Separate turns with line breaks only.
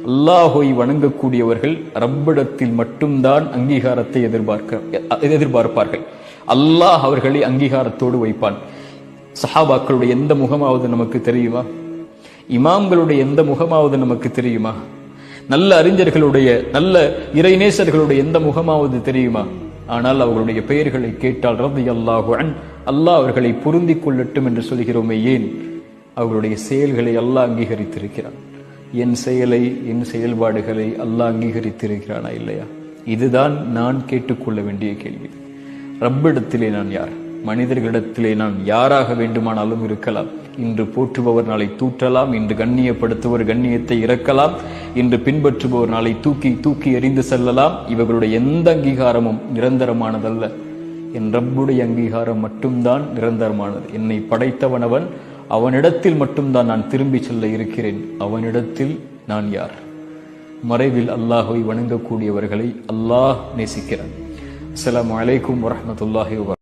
அல்லாஹை வணங்கக்கூடியவர்கள் ரப்பிடத்தில் மட்டும்தான் அங்கீகாரத்தை எதிர்பார்ப்பார்கள். அல்லாஹ் அவர்களை அங்கீகாரத்தோடு வைப்பான். சஹாபாக்களுடைய எந்த முகமாவது நமக்கு தெரியுமா? இமாம்களுடைய எந்த முகமாவது நமக்கு தெரியுமா? நல்ல அறிஞர்களுடைய, நல்ல இறைநேசர்களுடைய எந்த முகமாவது தெரியுமா? ஆனால் அவர்களுடைய பெயர்களை கேட்டால் ரலியல்லாஹு அன்ஹு, அல்லாஹ் அவர்களை பொருந்திக் கொள்ளட்டும் என்று சொல்கிறோமே, ஏன்? அவர்களுடைய செயல்களை அல்லாஹ் அங்கீகரித்திருக்கிறான். என் செயலை, என் செயல்பாடுகளை அல்லாஹ் அங்கீகரித்திருக்கிறானா இல்லையா? இதுதான் நான் கேட்டுக்கொள்ள வேண்டிய கேள்வி. ரப்பிடத்திலே நான் யார்? மனிதர்களிடத்திலே நான் யாராக வேண்டுமானாலும் இருக்கலாம். இன்று போற்றுபவர் நாளை தூற்றலாம், இன்று கண்ணியப்படுத்துவர் கண்ணியத்தை இறக்கலாம், இன்று பின்பற்றுபவர் நாளை தூக்கி எறிந்து செல்லலாம். இவர்களுடைய எந்த அங்கீகாரமும் நிரந்தரமானதல்ல. என் ரப்புடைய அங்கீகாரம் மட்டும்தான் நிரந்தரமானது. என்னை படைத்தவனவன், அவனிடத்தில் மட்டும்தான் நான் திரும்பி செல்ல இருக்கிறேன். அவனிடத்தில் நான் யார்? மறைவில் அல்லாஹை வணங்கக்கூடியவர்களை அல்லாஹ் நேசிக்கிறான். அஸ்ஸலாமு அலைக்கும் வரஹ்மத்துல்லாஹி வபரகாத்துஹு.